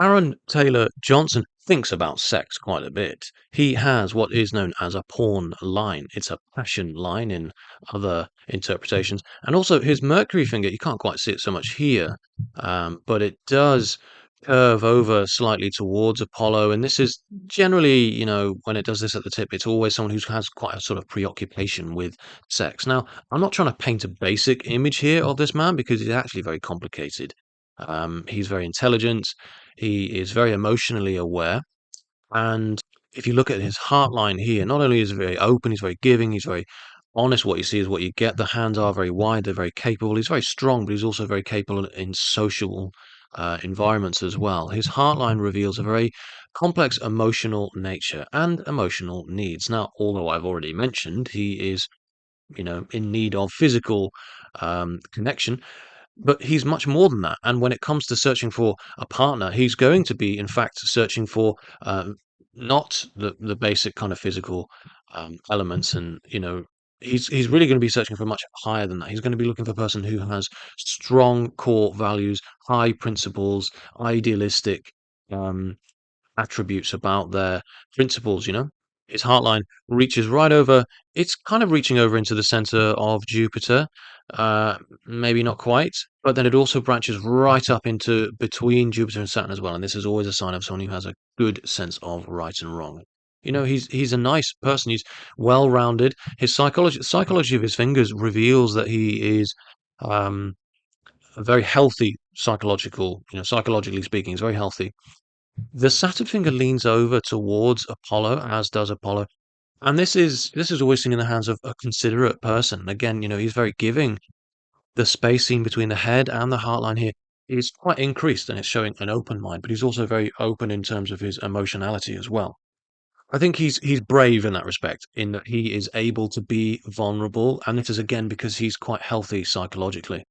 Aaron Taylor Johnson thinks about sex quite a bit. He has what is known as a porn line. It's a passion line in other interpretations. And also his Mercury finger, you can't quite see it so much here, but it does curve over slightly towards Apollo. And this is generally, when it does this at the tip, it's always someone who has quite a sort of preoccupation with sex. Now, I'm not trying to paint a basic image here of this man because he's actually very complicated. He's very intelligent. He is very emotionally aware. And if you look at his heart line here, not only is he very open, he's very giving, he's very honest. What you see is what you get. The hands are very wide, they're very capable. He's very strong, but he's also very capable in social environments as well. His heart line reveals a very complex emotional nature and emotional needs. Now, although I've already mentioned he is, in need of physical connection, but he's much more than that, and when it comes to searching for a partner, he's going to be, in fact, searching for, not the basic kind of physical, elements and, he's really gonna be searching for much higher than that. He's gonna be looking for a person who has strong core values, high principles, idealistic, um attributes about their principles, you know? His heartline reaches right over it's kind of reaching over into the center of Jupiter, uh, maybe not quite, but then it also branches right up into between Jupiter and Saturn as well, and this is always a sign of someone who has a good sense of right and wrong. He's a nice person, he's well-rounded. His psychology of his fingers reveals that he is, um, a very healthy psychologically speaking, he's very healthy. The Saturn finger leans over towards Apollo, as does Apollo, and this is always seen in the hands of a considerate person. Again, he's very giving. The spacing between the head and the heart line here is quite increased, and it's showing an open mind, but he's also very open in terms of his emotionality as well. I think he's brave in that respect, in that he is able to be vulnerable, and this is again because he's quite healthy psychologically.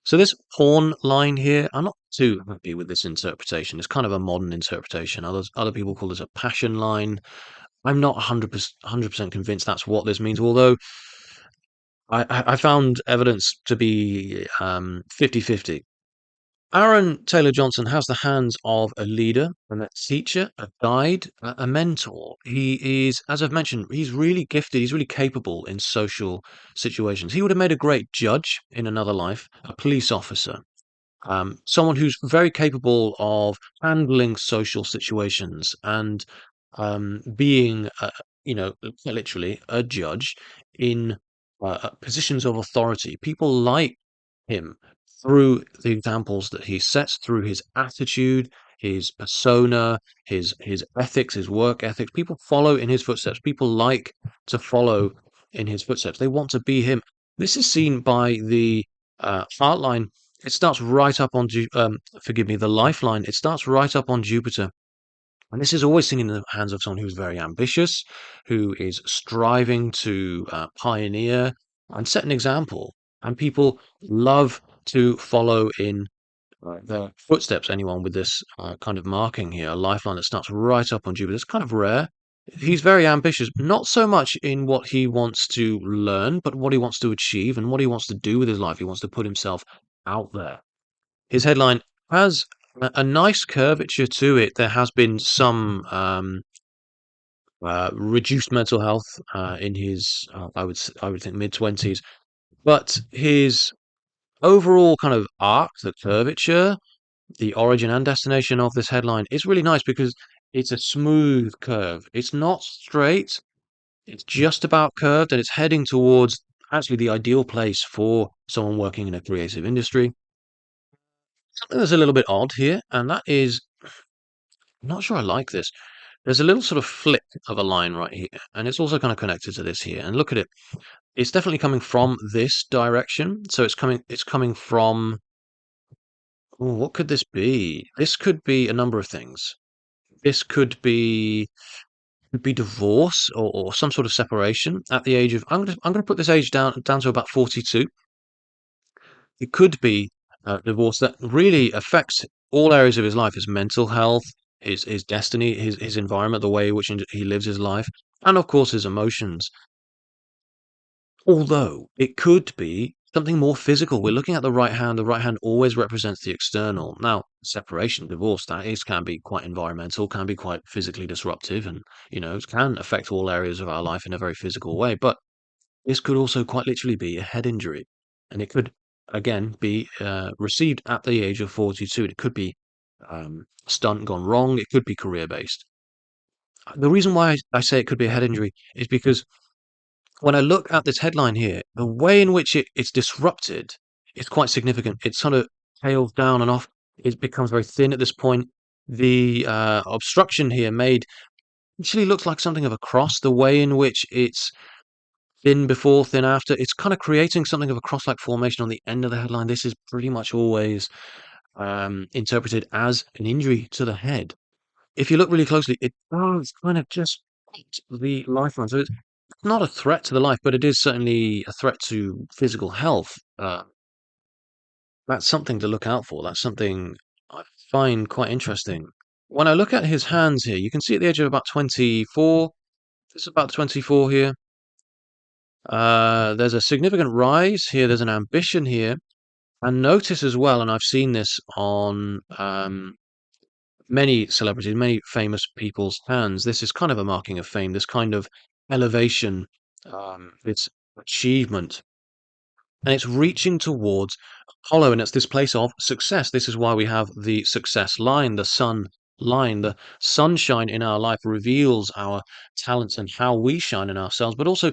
So this pawn line here, I'm not too happy with this interpretation. It's kind of a modern interpretation. Other people call this a passion line. I'm not 100% convinced that's what this means, although I found evidence to be 50-50. Aaron Taylor Johnson has the hands of a leader and a teacher, a guide, a mentor. He is, as I've mentioned, he's really gifted. He's really capable in social situations. He would have made a great judge in another life, a police officer, someone who's very capable of handling social situations and being, literally a judge in positions of authority. People like him through the examples that he sets, through his attitude, his persona, his ethics, his work ethics. People follow in his footsteps. People like to follow in his footsteps. They want to be him. This is seen by the Heartline. It starts right up on, forgive me, the Lifeline. It starts right up on Jupiter. And this is always seen in the hands of someone who's very ambitious, who is striving to pioneer and set an example. And people love to follow in their footsteps. Anyone with this kind of marking here, a lifeline that starts right up on Jupiter, it's kind of rare. He's very ambitious, not so much in what he wants to learn, but what he wants to achieve and what he wants to do with his life. He wants to put himself out there. His headline has a nice curvature to it. There has been some reduced mental health in his, I would think, mid-20s, but his overall kind of arc, the curvature, the origin and destination of this headline is really nice because it's a smooth curve. It's not straight. It's just about curved, and it's heading towards actually the ideal place for someone working in a creative industry. Something that's a little bit odd here, and that is, I'm not sure I like this. There's a little sort of flick of a line right here, and it's also kind of connected to this here. And look at it. It's definitely coming from this direction. So it's coming from, ooh, what could this be? This could be a number of things. This could be divorce or some sort of separation at the age of, I'm gonna put this age down to about 42. It could be divorce that really affects all areas of his life, his mental health, his destiny, his environment, the way in which he lives his life, and of course his emotions. Although it could be something more physical. We're looking at the right hand. The right hand always represents the external. Now, separation, divorce, can be quite environmental, can be quite physically disruptive, and it can affect all areas of our life in a very physical way. But this could also quite literally be a head injury, and it could again be received at the age of 42. It could be stunt gone wrong. It could be career based. The reason why I say it could be a head injury is because when I look at this headline here, the way in which it's disrupted is quite significant. It sort of tails down and off. It becomes very thin at this point. The obstruction here made actually looks like something of a cross. The way in which it's thin before, thin after, it's kind of creating something of a cross-like formation on the end of the headline. This is pretty much always interpreted as an injury to the head. If you look really closely, it does kind of just hit the lifeline. So it's not a threat to the life, but it is certainly a threat to physical health. That's something to look out for. That's something I find quite interesting. When I look at his hands here, you can see at the age of about 24, this is about 24 here. There's a significant rise here. There's an ambition here. And notice as well, and I've seen this on many celebrities, many famous people's hands. This is kind of a marking of fame, this kind of elevation, this achievement. And it's reaching towards Apollo, and it's this place of success. This is why we have the success line, the sun line. The sunshine in our life reveals our talents and how we shine in ourselves, but also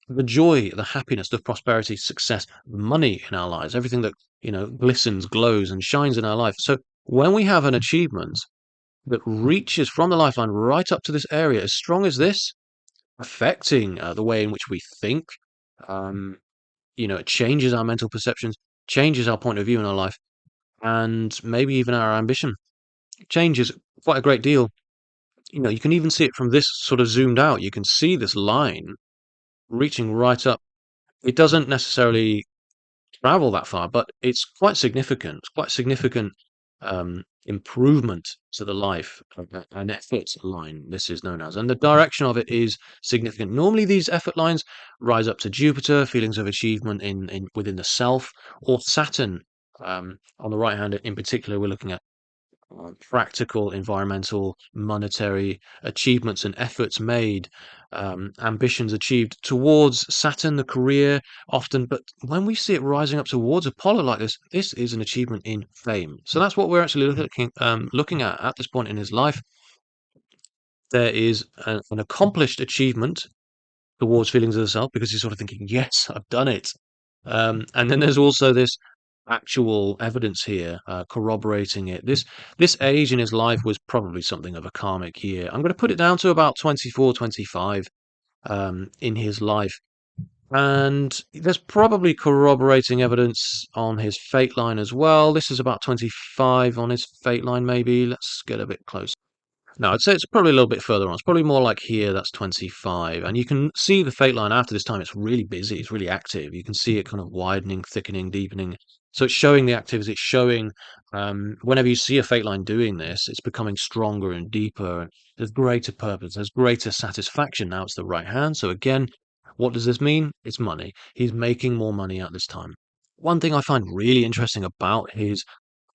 the joy, the happiness, the prosperity, success, money in our lives, everything that, glistens, glows, and shines in our life. So when we have an achievement that reaches from the lifeline right up to this area, as strong as this, affecting the way in which we think, um, it changes our mental perceptions, changes our point of view in our life, and maybe even our ambition changes quite a great deal. You can even see it from this sort of zoomed out. You can see this line reaching right up. It doesn't necessarily travel that far, but it's quite significant. It's quite significant improvement to the life of an effort line. This is known as, and the direction of it is significant. Normally, these effort lines rise up to Jupiter, feelings of achievement in within the self, or Saturn. On the right hand, in particular, we're looking at practical, environmental, monetary achievements and efforts made, ambitions achieved towards Saturn, the career, often. But when we see it rising up towards Apollo like this is an achievement in fame. So that's what we're actually looking at this point in his life. There is an accomplished achievement towards feelings of the self because he's sort of thinking, yes, I've done it. And then there's also this actual evidence here corroborating it. This age in his life was probably something of a karmic year. I'm going to put it down to about 24, 25 in his life. And there's probably corroborating evidence on his fate line as well. This is about 25 on his fate line, maybe. Let's get a bit closer. No, I'd say it's probably a little bit further on. It's probably more like here, that's 25. And you can see the fate line after this time. It's really busy. It's really active. You can see it kind of widening, thickening, deepening. So it's showing the activity. It's showing whenever you see a fate line doing this, it's becoming stronger and deeper. And there's greater purpose. There's greater satisfaction. Now it's the right hand. So again, what does this mean? It's money. He's making more money at this time. One thing I find really interesting about his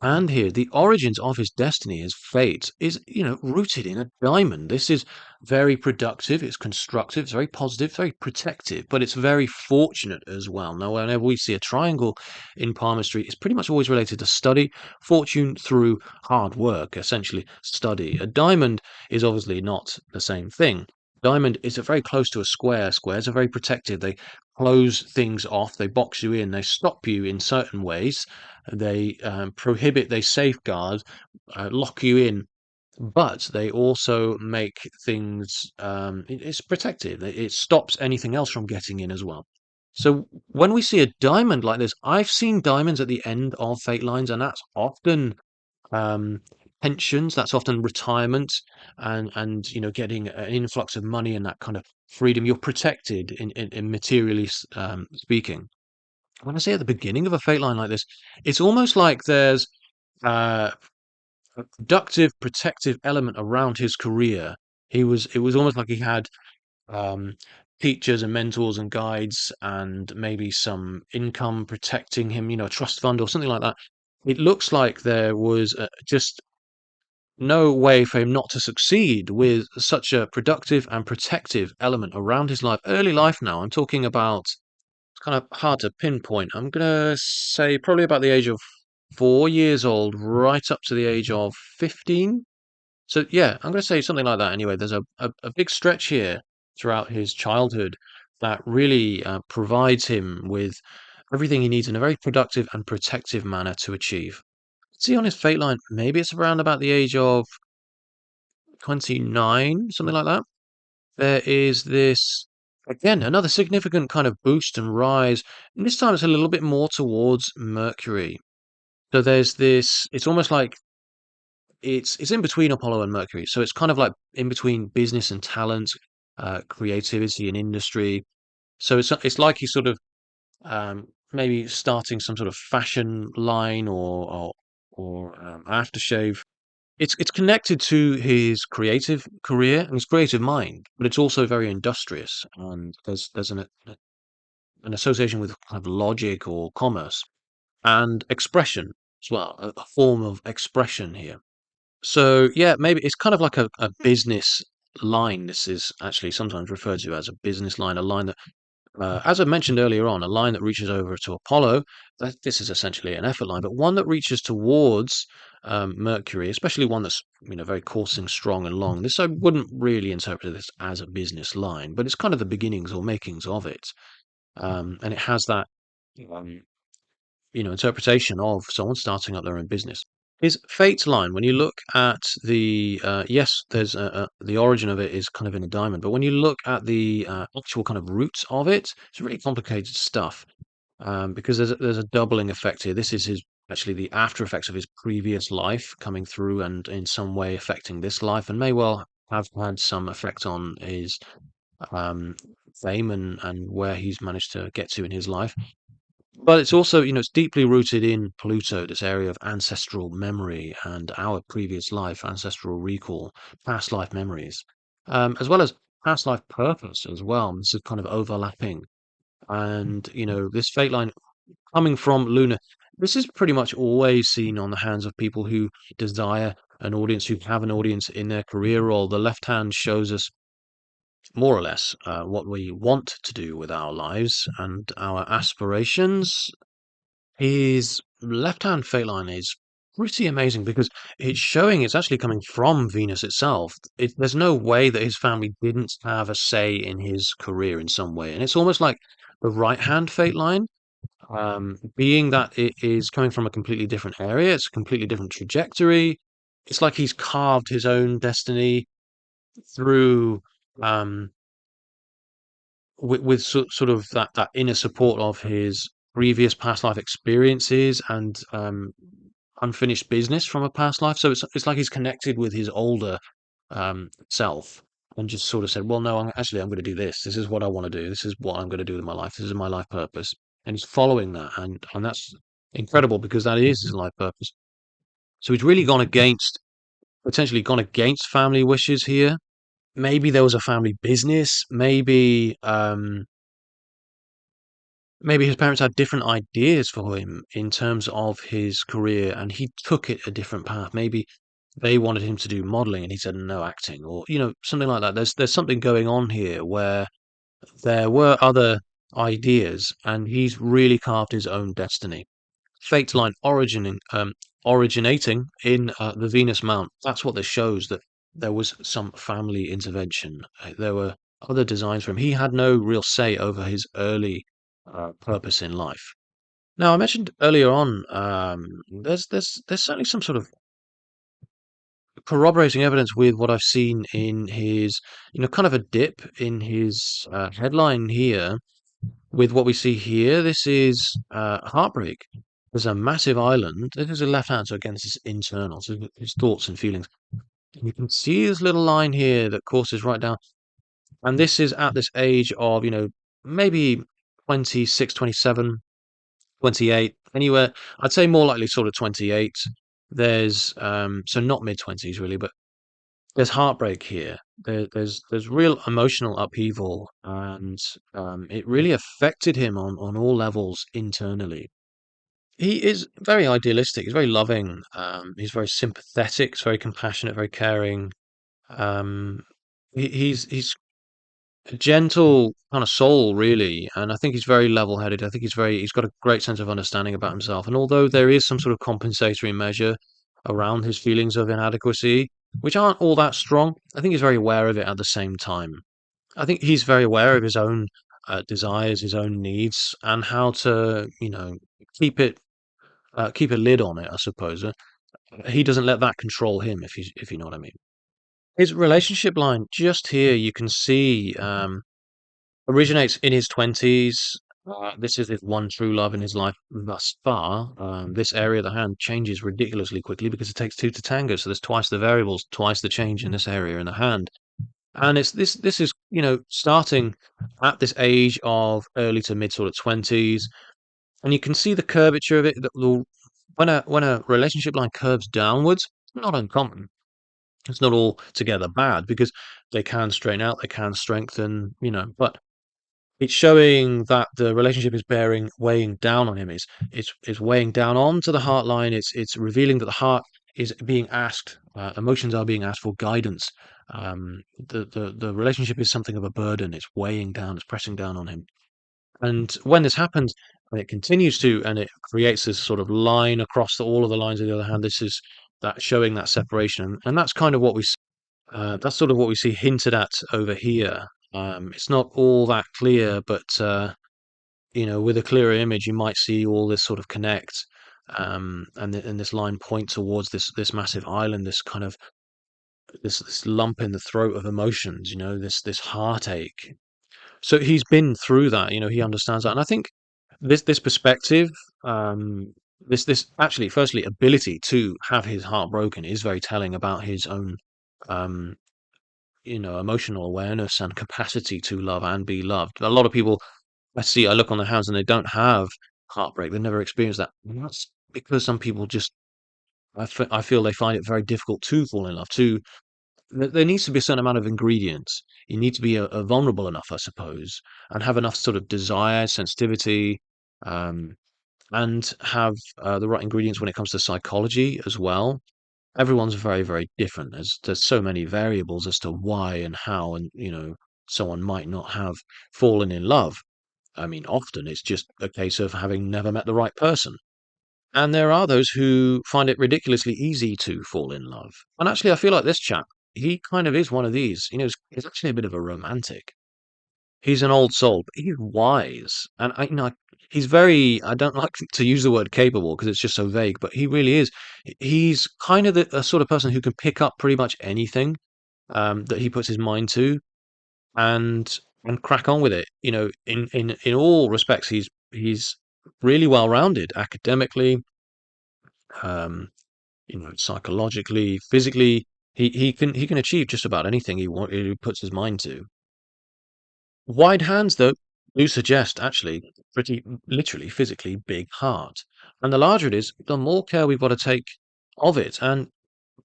and here, the origins of his destiny, his fate, is, rooted in a diamond. This is very productive, it's constructive, it's very positive, very protective, but it's very fortunate as well. Now, whenever we see a triangle in palmistry, it's pretty much always related to study, fortune through hard work, essentially study. A diamond is obviously not the same thing. Diamond is very close to a square. Squares are very protected. They close things off, they box you in, they stop you in certain ways, they prohibit, they safeguard, lock you in, but they also make things, it's protective. It stops anything else from getting in as well. So when we see a diamond like this, I've seen diamonds at the end of fate lines, and that's often um, pensions, that's often retirement, and getting an influx of money and that kind of freedom. You're protected in materially speaking. When I say at the beginning of a fate line like this, it's almost like there's a productive, protective element around his career. It was almost like he had um, teachers and mentors and guides and maybe some income protecting him, a trust fund or something like that. It looks like there was just no way for him not to succeed with such a productive and protective element around his life. Early life now, I'm talking about, it's kind of hard to pinpoint. I'm going to say probably about the age of 4 years old, right up to the age of 15. So yeah, I'm going to say something like that. Anyway, there's a big stretch here throughout his childhood that really provides him with everything he needs in a very productive and protective manner to achieve. See on his fate line, maybe it's around about the age of 29, something like that. There is this, again, another significant kind of boost and rise. And this time it's a little bit more towards Mercury. So there's this, it's almost like it's in between Apollo and Mercury. So it's kind of like in between business and talent, creativity and industry. So it's like he's sort of maybe starting some sort of fashion line or aftershave. It's connected to his creative career and his creative mind, but it's also very industrious, and there's an association with kind of logic or commerce and expression as well, a form of expression here. So yeah, maybe it's kind of like a business line. This is actually sometimes referred to as a business line, a line that, as I mentioned earlier on, a line that reaches over to Apollo. This is essentially an effort line, but one that reaches towards Mercury, especially one that's very coursing, strong, and long. This I wouldn't really interpret this as a business line, but it's kind of the beginnings or makings of it, and it has that um, interpretation of someone starting up their own business. His fate line, when you look at the yes, there's the origin of it is kind of in a diamond, but when you look at the actual kind of roots of it, it's really complicated stuff, because there's a doubling effect here. This is his actually the after effects of his previous life coming through and in some way affecting this life, and may well have had some effect on his um, fame and where he's managed to get to in his life. But it's also, it's deeply rooted in Pluto, this area of ancestral memory and our previous life, ancestral recall, past life memories, as well as past life purpose as well. This is kind of overlapping. And, this fate line coming from Luna, this is pretty much always seen on the hands of people who desire an audience, who have an audience in their career role. The left hand shows us more or less what we want to do with our lives and our aspirations. His left-hand fate line is pretty amazing because it's showing it's actually coming from Venus itself. There's no way that his family didn't have a say in his career in some way. And it's almost like the right-hand fate line, being that it is coming from a completely different area, it's a completely different trajectory. It's like he's carved his own destiny through um, with sort of that inner support of his previous past life experiences and unfinished business from a past life. So it's like he's connected with his older self and just sort of said, "Well, no, I'm going to do this. This is what I want to do. This is what I'm going to do with my life. This is my life purpose." And he's following that, and that's incredible because that is his life purpose. So he's really gone against, potentially gone against family wishes here. Maybe there was a family business. Maybe his parents had different ideas for him in terms of his career, and he took it a different path. Maybe they wanted him to do modeling, and he said no acting, or something like that. There's something going on here where there were other ideas, and he's really carved his own destiny. Fate line originating in the Venus Mount. That's what this shows, that there was some family intervention. There were other designs for him. He had no real say over his early purpose in life. Now, I mentioned earlier on, there's certainly some sort of corroborating evidence with what I've seen in his, kind of a dip in his headline here with what we see here. This is heartbreak. There's a massive island. This is a left hand, so again, this is internal, so his thoughts and feelings. And you can see this little line here that courses right down. And this is at this age of, maybe 26, 27, 28, anywhere. I'd say more likely sort of 28. There's so not mid-20s really, but there's heartbreak here. There's real emotional upheaval, and it really affected him on all levels internally. He is very idealistic. He's very loving. He's very sympathetic. He's very compassionate. Very caring. Um, he's a gentle kind of soul, really, and I think he's very level-headed. I think he's got a great sense of understanding about himself. And although there is some sort of compensatory measure around his feelings of inadequacy, which aren't all that strong, I think he's very aware of it at the same time. I think he's very aware of his own desires, his own needs, and how to, keep it keep a lid on it, I suppose. He doesn't let that control him, if you know what I mean. His relationship line, just here, you can see. Originates in his 20s. This is his one true love in his life thus far. This area of the hand changes ridiculously quickly because it takes two to tango. So there's twice the variables, twice the change in this area in the hand. And it's this is, starting at this age of early to mid sort of 20s. And you can see the curvature of it. When a relationship line curves downwards, not uncommon. It's not all together bad because they can straighten out, they can strengthen, but it's showing that the relationship is weighing down on him. It's weighing down onto the heart line. It's revealing that the heart is being asked, emotions are being asked for guidance. The relationship is something of a burden. It's weighing down, it's pressing down on him. And when this happens, and it continues to, and it creates this sort of line across all of the lines of the other hand, this is that showing that separation. And that's kind of what that's sort of what we see hinted at over here. It's not all that clear, but with a clearer image, you might see all this sort of connect, and this line point towards this massive island, this kind of this lump in the throat of emotions, this heartache. So he's been through that, he understands that, and I think this perspective, um, this actually, firstly, ability to have his heart broken is very telling about his own. Um, emotional awareness and capacity to love and be loved. A lot of people I look on their hands and they don't have heartbreak. They've never experienced that. And that's because some people just, I feel they find it very difficult to fall in love. There needs to be a certain amount of ingredients. You need to be vulnerable enough, I suppose, and have enough sort of desire, sensitivity, um, and have the right ingredients when it comes to psychology as well. Everyone's very, very different. There's so many variables as to why and how, and someone might not have fallen in love. I mean, often it's just a case of having never met the right person. And there are those who find it ridiculously easy to fall in love. And actually, I feel like this chap, he kind of is one of these. He's actually a bit of a romantic. He's an old soul, but he's wise. And he's very, I don't like to use the word capable because it's just so vague, but he really is. He's kind of a sort of person who can pick up pretty much anything that he puts his mind to, and crack on with it. In all respects, he's really well rounded academically, um, psychologically, physically. He can achieve just about anything he puts his mind to. Wide hands, though, do suggest actually pretty literally physically big heart. And the larger it is, the more care we've got to take of it. And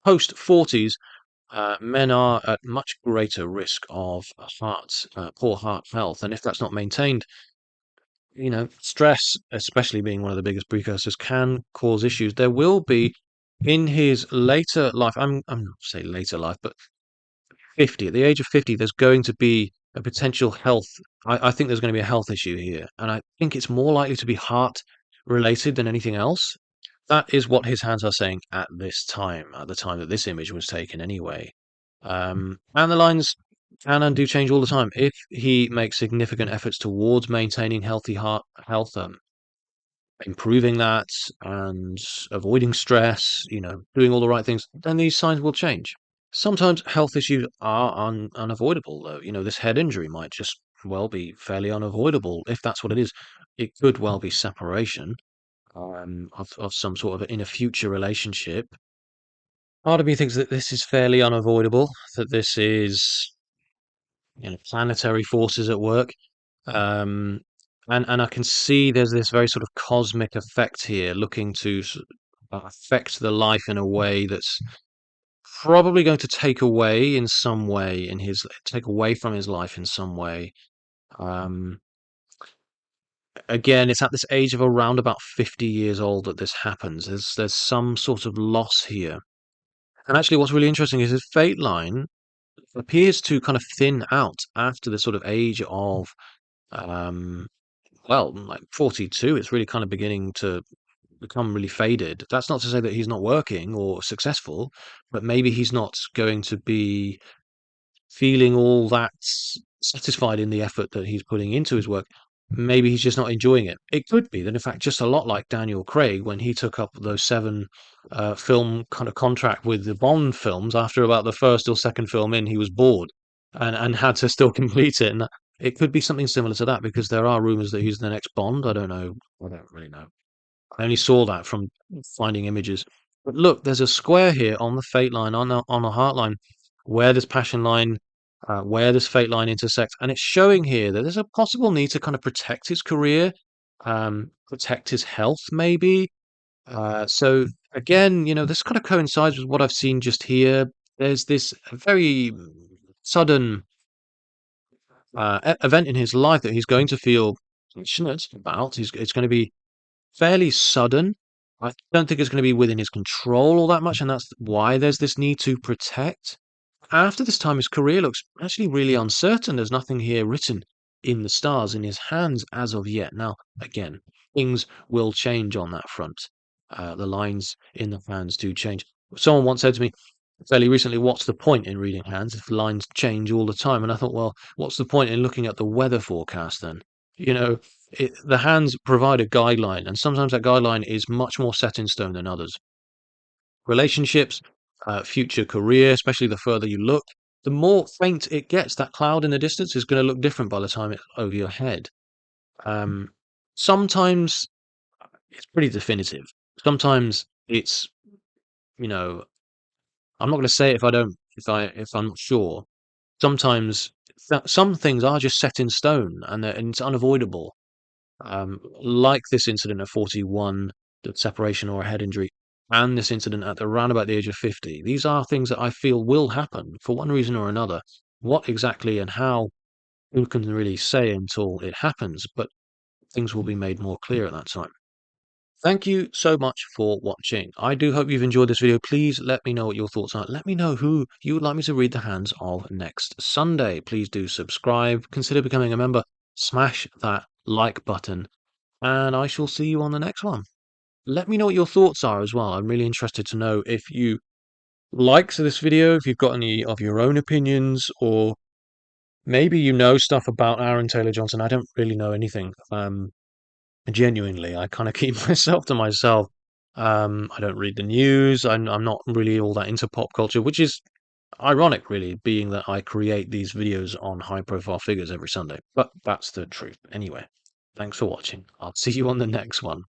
post 40s, men are at much greater risk of poor heart health. And if that's not maintained, stress, especially being one of the biggest precursors, can cause issues. There will be in his later life, I'm not say later life, but 50, at the age of 50, there's going to be a potential health. I think there's going to be a health issue here. And I think it's more likely to be heart related than anything else. That is what his hands are saying at this time, at the time that this image was taken anyway. And the lines can and do change all the time. If he makes significant efforts towards maintaining healthy heart health, improving that and avoiding stress, doing all the right things, then these signs will change. Sometimes health issues are unavoidable, though. This head injury might just well be fairly unavoidable. If that's what it is, it could well be separation of some sort of in a future relationship. Part of me thinks that this is fairly unavoidable, that this is planetary forces at work. Um, and I can see there's this very sort of cosmic effect here, looking to affect the life in a way that's probably going to take away in some way in his take away from his life in some way. Um, Again, it's at this age of around about 50 years old that this happens. There's some sort of loss here. And actually, what's really interesting is his fate line appears to kind of thin out after the sort of age of, um, well, like 42. It's really kind of beginning to become really faded. That's not to say that he's not working or successful, but maybe he's not going to be feeling all that satisfied in the effort that he's putting into his work. Maybe he's just not enjoying it. It could be that, in fact, just a lot like Daniel Craig when he took up those seven film kind of contract with the Bond films. After about the first or second film in, he was bored and had to still complete it. And it could be something similar to that because there are rumors that he's the next Bond. I don't know. I don't really know. I only saw that from finding images. But look, there's a square here on the fate line, on the heart line, where this passion line, where this fate line intersects, and it's showing here that there's a possible need to kind of protect his career, protect his health, maybe. So again, this kind of coincides with what I've seen just here. There's this very sudden event in his life that he's going to feel passionate about. It's going to be fairly sudden. I don't think it's gonna be within his control all that much, and that's why there's this need to protect. After this time, his career looks actually really uncertain. There's nothing here written in the stars in his hands as of yet. Now, again, things will change on that front. The lines in the hands do change. Someone once said to me fairly recently, "What's the point in reading hands if the lines change all the time?" And I thought, well, what's the point in looking at the weather forecast then? You know, the hands provide a guideline, and sometimes that guideline is much more set in stone than others. Relationships, future career, especially the further you look, the more faint it gets. That cloud in the distance is going to look different by the time it's over your head. Um, Sometimes it's pretty definitive. Sometimes it's, you know, I'm not going to say it if I'm not sure. Sometimes some things are just set in stone and it's unavoidable. Like this incident at 41, the separation or a head injury, and this incident at around about the age of 50. These are things that I feel will happen for one reason or another. What exactly and how, who can really say until it happens, but things will be made more clear at that time. Thank you so much for watching. I do hope you've enjoyed this video. Please let me know what your thoughts are. Let me know who you would like me to read the hands of next Sunday. Please do subscribe, consider becoming a member, smash that like button, and I shall see you on the next one. Let me know what your thoughts are as well. I'm really interested to know if you liked this video, if you've got any of your own opinions, or maybe you know stuff about Aaron Taylor Johnson. I don't really know anything. Genuinely, I kind of keep myself to myself. I don't read the news. I'm not really all that into pop culture, which is ironic, really, being that I create these videos on high-profile figures every Sunday. But that's the truth. Anyway, thanks for watching. I'll see you on the next one.